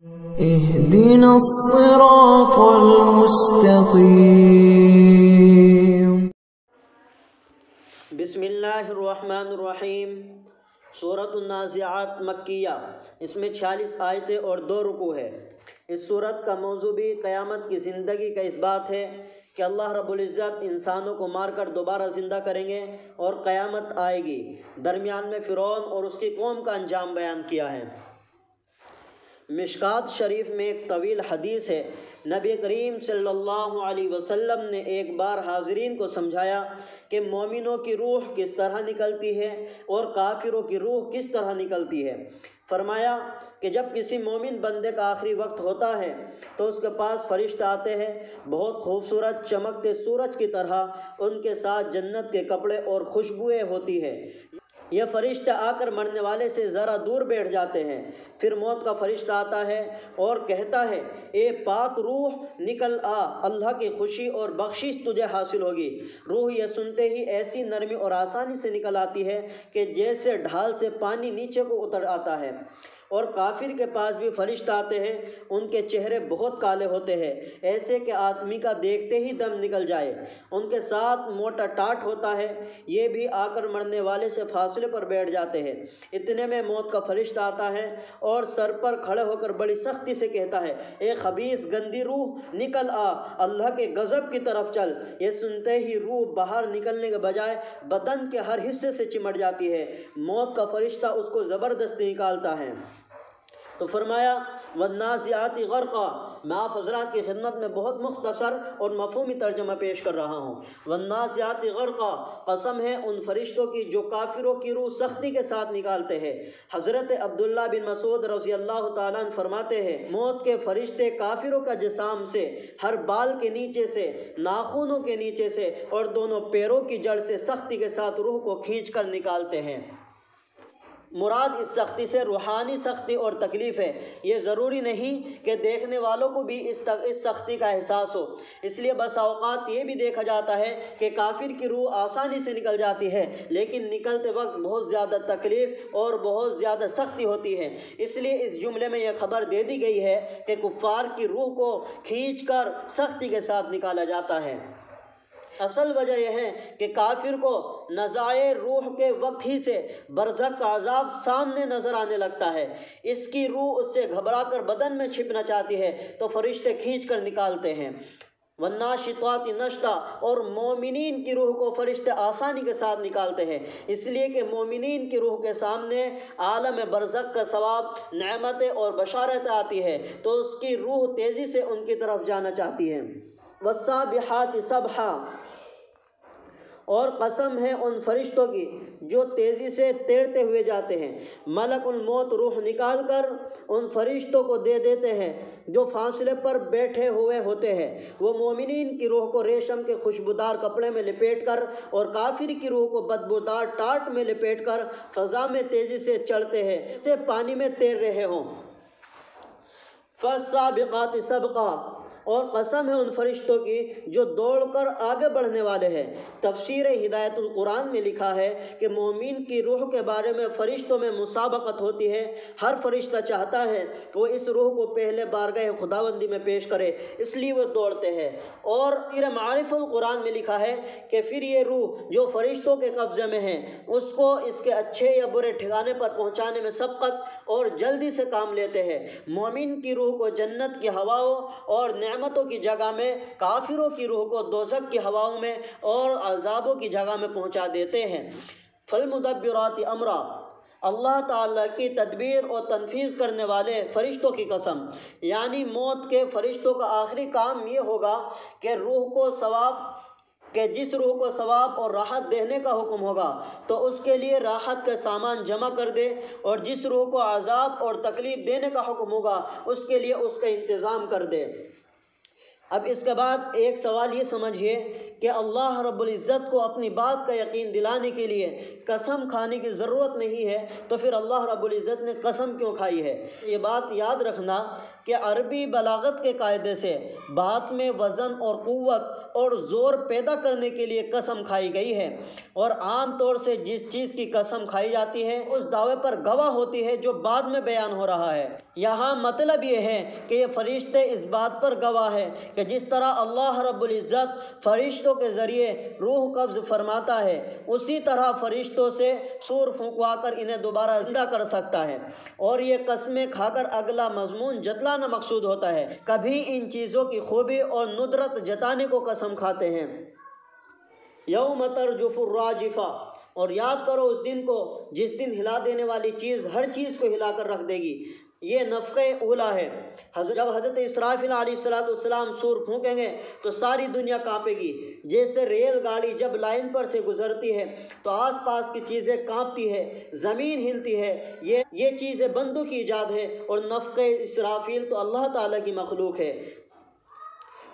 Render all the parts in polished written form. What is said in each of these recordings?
اهدنا الصراط المستقيم۔ بسم اللہ الرحمن الرحیم۔ سورۃ النازعات مکیہ، اس میں 46 آیتیں اور 2 رکوع ہے۔ اس سورت کا موضوع بھی قیامت کی زندگی کا اس بات ہے کہ اللہ رب العزت انسانوں کو مار کر دوبارہ زندہ کریں گے اور قیامت آئے گی۔ درمیان میں فرعون اور اس کی قوم کا انجام بیان کیا ہے۔ مشکات شریف میں ایک طویل حدیث ہے، نبی کریم صلی اللہ علیہ وسلم نے ایک بار حاضرین کو سمجھایا کہ مومنوں کی روح کس طرح نکلتی ہے اور کافروں کی روح کس طرح نکلتی ہے۔ فرمایا کہ جب کسی مومن بندے کا آخری وقت ہوتا ہے تو اس کے پاس فرشتے آتے ہیں، بہت خوبصورت چمکتے سورج کی طرح، ان کے ساتھ جنت کے کپڑے اور خوشبوئیں ہوتی ہے۔ یہ فرشتہ آ کر مرنے والے سے ذرا دور بیٹھ جاتے ہیں، پھر موت کا فرشتہ آتا ہے اور کہتا ہے، اے پاک روح نکل آ، اللہ کی خوشی اور بخشش تجھے حاصل ہوگی۔ روح یہ سنتے ہی ایسی نرمی اور آسانی سے نکل آتی ہے کہ جیسے ڈھال سے پانی نیچے کو اتر آتا ہے۔ اور کافر کے پاس بھی فرشتے آتے ہیں، ان کے چہرے بہت کالے ہوتے ہیں، ایسے کہ آدمی کا دیکھتے ہی دم نکل جائے۔ ان کے ساتھ موٹا ٹاٹ ہوتا ہے، یہ بھی آ کر مرنے والے سے فاصلے پر بیٹھ جاتے ہیں۔ اتنے میں موت کا فرشتہ آتا ہے اور سر پر کھڑے ہو کر بڑی سختی سے کہتا ہے، اے خبیث گندی روح نکل آ، اللہ کے غضب کی طرف چل۔ یہ سنتے ہی روح باہر نکلنے کے بجائے بدن کے ہر حصے سے چمٹ جاتی ہے۔ موت کا فرشتہ اس کو زبردستی نکالتا ہے۔ تو فرمایا والنازعات غرقا۔ میں آپ حضرات کی خدمت میں بہت مختصر اور مفہومی ترجمہ پیش کر رہا ہوں۔ والنازعات غرقا، قسم ہے ان فرشتوں کی جو کافروں کی روح سختی کے ساتھ نکالتے ہیں۔ حضرت عبداللہ بن مسعود رضی اللہ تعالیٰ عنہ فرماتے ہیں، موت کے فرشتے کافروں کا جسام سے، ہر بال کے نیچے سے، ناخنوں کے نیچے سے اور دونوں پیروں کی جڑ سے سختی کے ساتھ روح کو کھینچ کر نکالتے ہیں۔ مراد اس سختی سے روحانی سختی اور تکلیف ہے۔ یہ ضروری نہیں کہ دیکھنے والوں کو بھی اس سختی کا احساس ہو، اس لیے بس اوقات یہ بھی دیکھا جاتا ہے کہ کافر کی روح آسانی سے نکل جاتی ہے، لیکن نکلتے وقت بہت زیادہ تکلیف اور بہت زیادہ سختی ہوتی ہے۔ اس لیے اس جملے میں یہ خبر دے دی گئی ہے کہ کفار کی روح کو کھینچ کر سختی کے ساتھ نکالا جاتا ہے۔ اصل وجہ یہ ہے کہ کافر کو نزاع روح کے وقت ہی سے برزخ کا عذاب سامنے نظر آنے لگتا ہے۔ اس کی روح اس سے گھبرا کر بدن میں چھپنا چاہتی ہے تو فرشتے کھینچ کر نکالتے ہیں۔ والناشطات نشطا، اور مومنین کی روح کو فرشتے آسانی کے ساتھ نکالتے ہیں، اس لیے کہ مومنین کی روح کے سامنے عالم برزخ کا ثواب، نعمتیں اور بشارتیں آتی ہے تو اس کی روح تیزی سے ان کی طرف جانا چاہتی ہے۔ والسابحات سبحا، اور قسم ہے ان فرشتوں کی جو تیزی سے تیرتے ہوئے جاتے ہیں۔ ملک الموت روح نکال کر ان فرشتوں کو دے دیتے ہیں جو فاصلے پر بیٹھے ہوئے ہوتے ہیں۔ وہ مومنین کی روح کو ریشم کے خوشبودار کپڑے میں لپیٹ کر اور کافر کی روح کو بدبودار ٹاٹ میں لپیٹ کر فضا میں تیزی سے چڑھتے ہیں جیسے پانی میں تیر رہے ہوں۔ فالسابقات سبقا، اور قسم ہے ان فرشتوں کی جو دوڑ کر آگے بڑھنے والے ہیں۔ تفسیر ہدایت القرآن میں لکھا ہے کہ مومن کی روح کے بارے میں فرشتوں میں مسابقت ہوتی ہے۔ ہر فرشتہ چاہتا ہے کہ وہ اس روح کو پہلے بارگاہ خداوندی میں پیش کرے، اس لیے وہ دوڑتے ہیں۔ اور پھر معارف القرآن میں لکھا ہے کہ پھر یہ روح جو فرشتوں کے قبضے میں ہے، اس کو اس کے اچھے یا برے ٹھکانے پر پہنچانے میں سبقت اور جلدی سے کام لیتے ہیں۔ مومن کی روح کو جنت کی ہواؤں اور نعمتوں کی جگہ میں، کافروں کی روح کو دوزخ کی ہواؤں میں اور عذابوں کی جگہ میں پہنچا دیتے ہیں۔ فالمدبرات امرا، اللہ تعالیٰ کی تدبیر اور تنفیذ کرنے والے فرشتوں کی قسم، یعنی موت کے فرشتوں کا آخری کام یہ ہوگا کہ جس روح کو ثواب اور راحت دینے کا حکم ہوگا تو اس کے لیے راحت کا سامان جمع کر دے، اور جس روح کو عذاب اور تکلیف دینے کا حکم ہوگا اس کے لیے اس کا انتظام کر دے۔ اب اس کے بعد ایک سوال یہ سمجھیے کہ اللہ رب العزت کو اپنی بات کا یقین دلانے کے لیے قسم کھانے کی ضرورت نہیں ہے تو پھر اللہ رب العزت نے قسم کیوں کھائی ہے؟ یہ بات یاد رکھنا کہ عربی بلاغت کے قاعدے سے بات میں وزن اور قوت اور زور پیدا کرنے کے لیے قسم کھائی گئی ہے، اور عام طور سے جس چیز کی قسم کھائی جاتی ہے اس دعوے پر گواہ ہوتی ہے جو بعد میں بیان ہو رہا ہے۔ یہاں مطلب یہ ہے کہ یہ فرشتے اس بات پر گواہ ہے کہ جس طرح اللہ رب العزت فرشتوں کے ذریعے روح قبض فرماتا ہے، اسی طرح فرشتوں سے سور پھونکوا کر انہیں دوبارہ زندہ کر سکتا ہے، اور یہ قسمیں کھا کر اگلا مضمون جتلانا مقصود ہوتا ہے۔ کبھی ان چیزوں کی خوبی اور ندرت جتانے کو قسم کھاتے ہیں۔ یوم ترجف الراجفہ، اور یاد کرو اس دن کو جس دن ہلا دینے والی چیز ہر چیز کو ہلا کر رکھ دے گی۔ یہ نفخہ اولا ہے۔ جب حضرت اسرافیل علیہ السلام سور پھونکیں گے تو ساری دنیا کانپے گی، جیسے ریل گاڑی جب لائن پر سے گزرتی ہے تو آس پاس کی چیزیں کانپتی ہے، زمین ہلتی ہے۔ یہ چیزیں بندوں کی ایجاد ہے، اور نفخہ اسرافیل تو اللہ تعالیٰ کی مخلوق ہے۔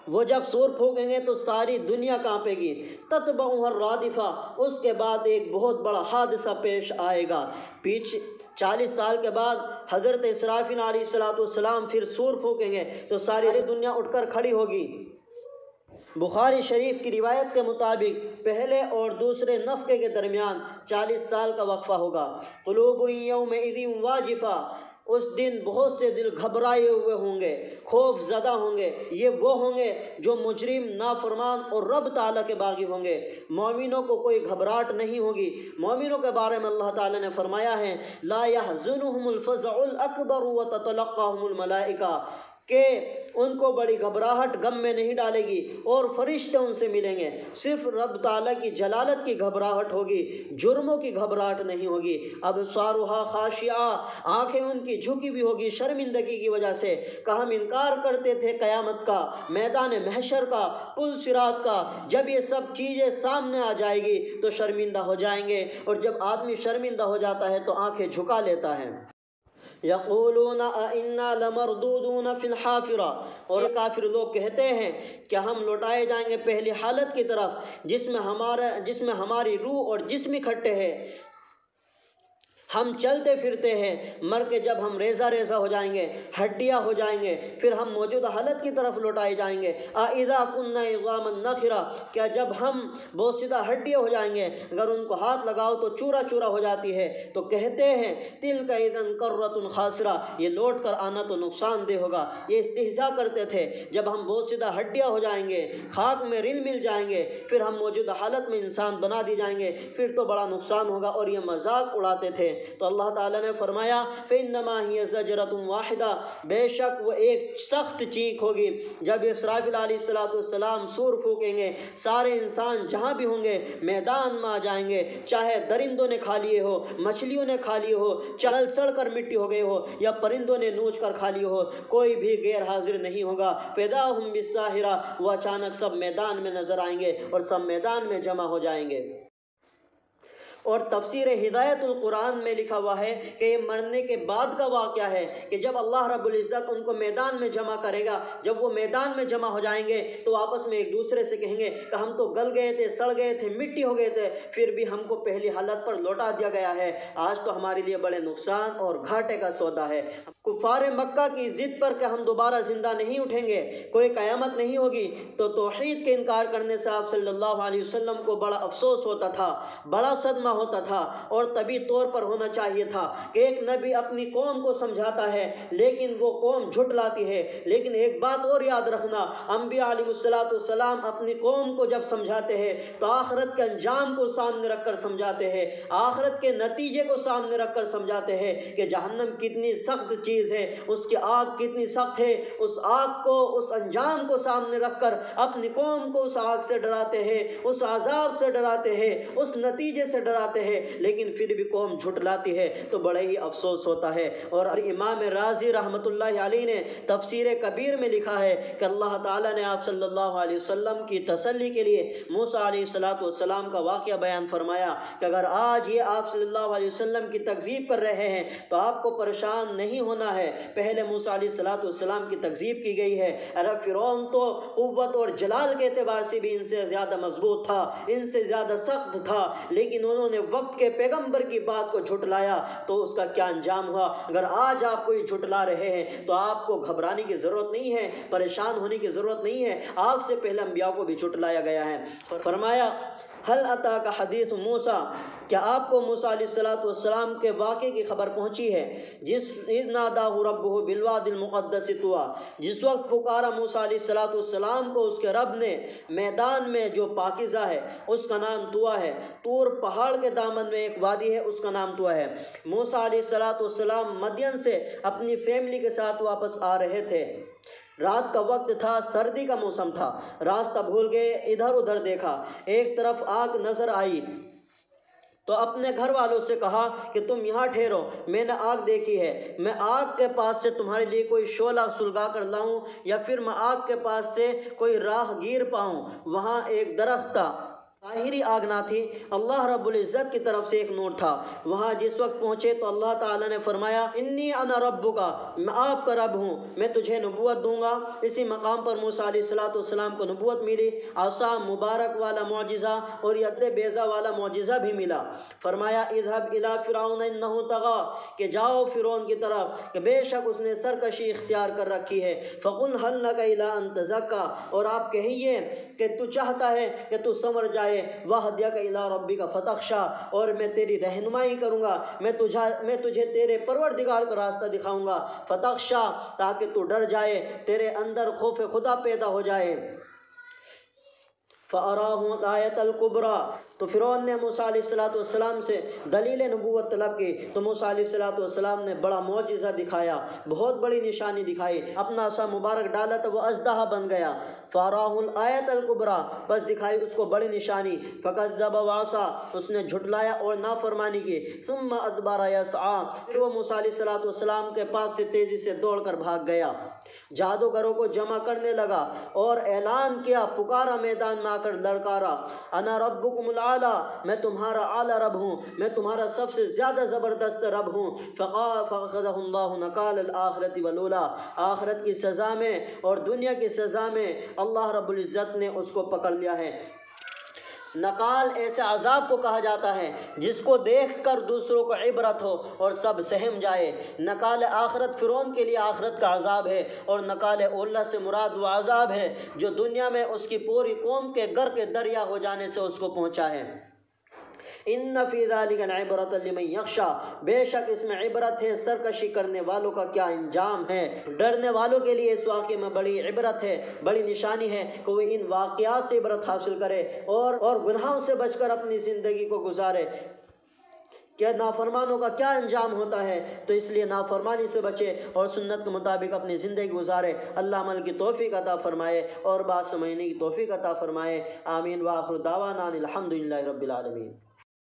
وہ جب سور پھونکیں گے تو ساری دنیا کانپے گی۔ تتبعها الرادفہ، اس کے بعد ایک بہت بڑا حادثہ پیش آئے گا۔ پیچھے 40 سال کے بعد حضرت اسرافیل علیہ السلام پھر سور پھونکیں گے تو ساری دنیا اٹھ کر کھڑی ہوگی۔ بخاری شریف کی روایت کے مطابق پہلے اور دوسرے نفخے کے درمیان 40 سال کا وقفہ ہوگا۔ قلوب یومئذ واجفہ، اس دن بہت سے دل گھبرائے ہوئے ہوں گے، خوف زدہ ہوں گے۔ یہ وہ ہوں گے جو مجرم، نافرمان اور رب تعالیٰ کے باغی ہوں گے۔ مومنوں کو کوئی گھبراہٹ نہیں ہوگی۔ مومنوں کے بارے میں اللہ تعالیٰ نے فرمایا ہے لا يحزنهم الفزع الاکبر وتتلقاهم الملائکہ، کہ ان کو بڑی گھبراہٹ غم میں نہیں ڈالے گی اور فرشتے ان سے ملیں گے۔ صرف رب تعالیٰ کی جلالت کی گھبراہٹ ہوگی، جرموں کی گھبراہٹ نہیں ہوگی۔ ابصارها خاشعہ، آنکھیں ان کی جھکی ہوئی ہوگی شرمندگی کی وجہ سے کہ ہم انکار کرتے تھے قیامت کا، میدان محشر کا، پل صراط کا۔ جب یہ سب چیزیں سامنے آ جائے گی تو شرمندہ ہو جائیں گے، اور جب آدمی شرمندہ ہو جاتا ہے تو آنکھیں جھکا لیتا ہے۔ یقولون انا لمردودون فی الحافرہ، اور کافر لوگ کہتے ہیں کہ ہم لوٹائے جائیں گے پہلی حالت کی طرف جس میں ہماری روح اور جسم اکٹھے ہیں، ہم چلتے پھرتے ہیں، مر کے جب ہم ریزہ ریزہ ہو جائیں گے، ہڈیاں ہو جائیں گے، پھر ہم موجودہ حالت کی طرف لوٹائے جائیں گے۔ اذا کنا عظاما نخرہ، کیا جب ہم بوسیدہ ہڈیاں ہو جائیں گے، اگر ان کو ہاتھ لگاؤ تو چورا چورا ہو جاتی ہے، تو کہتے ہیں تلک اذا کرۃ خاسرہ، یہ لوٹ کر آنا تو نقصان دہ ہوگا۔ یہ استہزاء کرتے تھے جب ہم بوسیدہ ہڈیاں ہو جائیں گے، خاک میں رل مل جائیں گے، پھر ہم موجودہ حالت میں انسان بنا دی جائیں گے، پھر تو بڑا نقصان ہوگا، اور یہ مذاق اڑاتے تھے۔ تو اللہ تعالیٰ نے فرمایا فَإِنَّمَا هِيَ زَجْرَةٌ وَاحِدَةٌ، بے شک وہ ایک سخت چینک ہوگی۔ جب اسرافیل علیہ السلام سور پھونکیں گے، سارے انسان جہاں بھی ہوں گے میدان میں آ جائیں گے، چاہے درندوں نے کھا لیے ہو، مچھلیوں نے کھا لیے ہو، چل سڑ کر مٹی ہو گئے ہو، یا پرندوں نے نوچ کر کھا لیے ہو، کوئی بھی غیر حاضر نہیں ہوگا۔ فَإِذَا هُمْ بِالسَّاهِرَةِ، وہ اچانک سب میدان میں نظر آئیں گے اور سب میدان میں جمع ہو جائیں گے۔ اور تفسیر ہدایت القرآن میں لکھا ہوا ہے کہ یہ مرنے کے بعد کا واقعہ ہے کہ جب اللہ رب العزت ان کو میدان میں جمع کرے گا، جب وہ میدان میں جمع ہو جائیں گے تو آپس میں ایک دوسرے سے کہیں گے کہ ہم تو گل گئے تھے، سڑ گئے تھے، مٹی ہو گئے تھے، پھر بھی ہم کو پہلی حالت پر لوٹا دیا گیا ہے، آج تو ہمارے لیے بڑے نقصان اور گھاٹے کا سودا ہے۔ کفار مکہ کی ضد پر کہ ہم دوبارہ زندہ نہیں اٹھیں گے، کوئی قیامت نہیں ہوگی، تو توحید کے انکار کرنے سے آپ صلی اللہ علیہ وسلم کو بڑا افسوس ہوتا تھا، بڑا صدمہ ہوتا تھا، اور طبی طور پر ہونا چاہیے تھا کہ ایک نبی اپنی قوم کو سمجھاتا ہے لیکن وہ قوم جھٹلاتی ہے۔ لیکن ایک بات اور یاد رکھنا، انبیاء علیہ السلام اپنی قوم کو جب سمجھاتے ہیں تو آخرت کے انجام کو سامنے رکھ کر سمجھاتے ہیں، آخرت کے نتیجے کو سامنے رکھ کر سمجھاتے ہیں کہ جہنم کتنی سخت چیز ہے، اس کی آگ کتنی سخت ہے۔ اس آگ کو، اس انجام کو سامنے رکھ کر اپنی قوم کو اس آگ سے ڈراتے ہیں، اس عذاب سے ڈراتے ہیں، اس نتیجے سے ڈراتے آتے ہیں لیکن پھر بھی قوم جھٹلاتی ہے تو بڑے ہی افسوس ہوتا ہے۔ اور امام رازی رحمۃ اللہ علیہ نے تفسیر کبیر میں لکھا ہے کہ اللہ تعالیٰ نے آپ صلی اللہ علیہ وسلم کی تسلی کے لیے موسیٰ علیہ السلام کا واقعہ بیان فرمایا کہ اگر آج یہ آپ صلی اللہ علیہ وسلم کی تکذیب کر رہے ہیں تو آپ کو پریشان نہیں ہونا ہے، پہلے موسیٰ علیہ السلام کی تکذیب کی گئی ہے۔ عرب فرعون تو قوت اور جلال کے اعتبار سے بھی ان سے زیادہ مضبوط تھا، ان سے زیادہ سخت تھا، لیکن انہوں نے وقت کے پیغمبر کی بات کو جھٹلایا تو اس کا کیا انجام ہوا۔ اگر آج آپ کوئی جھٹلا رہے ہیں تو آپ کو گھبرانے کی ضرورت نہیں ہے، پریشان ہونے کی ضرورت نہیں ہے، آپ سے پہلے انبیاء کو بھی جھٹلایا گیا ہے۔ فرمایا حل اتاک حدیث موسیٰ، کیا آپ کو موسیٰ علیہ السلام کے واقعے کی خبر پہنچی ہے؟ جس ناداہ ربہ بالواد المقدس طویٰ، جس وقت پکارا موسیٰ علیہ السلام کو اس کے رب نے میدان میں جو پاکیزہ ہے اس کا نام طویٰ ہے۔ طور پہاڑ کے دامن میں ایک وادی ہے، اس کا نام طویٰ ہے۔ موسیٰ علیہ السلام مدین سے اپنی فیملی کے ساتھ واپس آ رہے تھے، رات کا وقت تھا، سردی کا موسم تھا، راستہ بھول گئے، ادھر ادھر دیکھا، ایک طرف آگ نظر آئی تو اپنے گھر والوں سے کہا کہ تم یہاں ٹھہرو، میں نے آگ دیکھی ہے، میں آگ کے پاس سے تمہارے لیے کوئی شعلہ سلگا کر لاؤں یا پھر میں آگ کے پاس سے کوئی راہ گیر پاؤں۔ وہاں ایک درخت تھا، ظاہری آگ نہ تھی، اللہ رب العزت کی طرف سے ایک نور تھا۔ وہاں جس وقت پہنچے تو اللہ تعالیٰ نے فرمایا انی انا ربک، میں آپ کا رب ہوں، میں تجھے نبوت دوں گا۔ اسی مقام پر موسیٰ علیہ السلام کو نبوت ملی، عصا مبارک والا معجزہ اور ید بیضا والا معجزہ بھی ملا۔ فرمایا اذهب الی فرعون انہ طغی، کہ جاؤ فرعون کی طرف کہ بے شک اس نے سرکشی اختیار کر رکھی ہے۔ فقل هل لک الی ان تزکی، اور آپ کہیے کہ تو چاہتا ہے کہ تو سنور جائے، وَهْدِيَكَ إِلَىٰ رَبِّكَ فَتَخْشَىٰ، اور میں تیری رہنمائی کروں گا، میں تجھے تیرے پروردگار کا راستہ دکھاؤں گا، فَتَخْشَىٰ، تاکہ تو ڈر جائے، تیرے اندر خوف خدا پیدا ہو جائے۔ فَأَرَاهُ الْآيَةَ الْكُبْرَىٰ، تو فرعون نے موسیٰ علیہ السلام سے دلیل نبوت طلب کی تو موسیٰ علیہ السلام نے بڑا معجزہ دکھایا، بہت بڑی نشانی دکھائی، اپنا عصا مبارک ڈالا تو وہ اژدہا بن گیا۔ فَأَرَاهُ الْآيَةَ الْكُبْرَىٰ، بس دکھائی اس کو بڑی نشانی۔ فَكَذَّبَ وَعَصَىٰ، اس نے جھٹلایا اور نافرمانی کی۔ ثُمَّ أَدْبَرَ يَسْعَىٰ، پھر وہ موسیٰ علیہ السلام کے پاس سے تیزی سے دوڑ کر بھاگ گیا، جادوگروں کو جمع کرنے لگا اور اعلان کیا، پکارا، میدان میں آ کر لڑکارا، انا ربکم الاعلیٰ، میں تمہارا اعلیٰ رب ہوں، میں تمہارا سب سے زیادہ زبردست رب ہوں۔ فَأَخَذَهُ اللَّهُ نَكَالَ الْآخِرَةِ وَالْأُولَىٰ، آخرت کی سزا میں اور دنیا کی سزا میں اللہ رب العزت نے اس کو پکڑ لیا ہے۔ نکال ایسے عذاب کو کہا جاتا ہے جس کو دیکھ کر دوسروں کو عبرت ہو اور سب سہم جائے۔ نکال آخرت فرعون کے لیے آخرت کا عذاب ہے، اور نکال اولا سے مراد وہ عذاب ہے جو دنیا میں اس کی پوری قوم کے غرق دریا ہو جانے سے اس کو پہنچا ہے۔ ان فی ذلک لعبرۃ لمن یخشی، بے شک اس میں عبرت ہے سرکشی کرنے والوں کا کیا انجام ہے۔ ڈرنے والوں کے لیے اس واقعے میں بڑی عبرت ہے، بڑی نشانی ہے کہ وہ ان واقعات سے عبرت حاصل کرے اور گناہوں سے بچ کر اپنی زندگی کو گزارے۔ کہ نافرمانوں کا کیا انجام ہوتا ہے، تو اس لیے نافرمانی سے بچے اور سنت کے مطابق اپنی زندگی گزارے۔ اللہ عمل کی توفیق عطا فرمائے اور بات سمجھنے کی توفیق عطا فرمائے۔ آمین۔ وآخر دعوانا الحمدللہ رب العالمین۔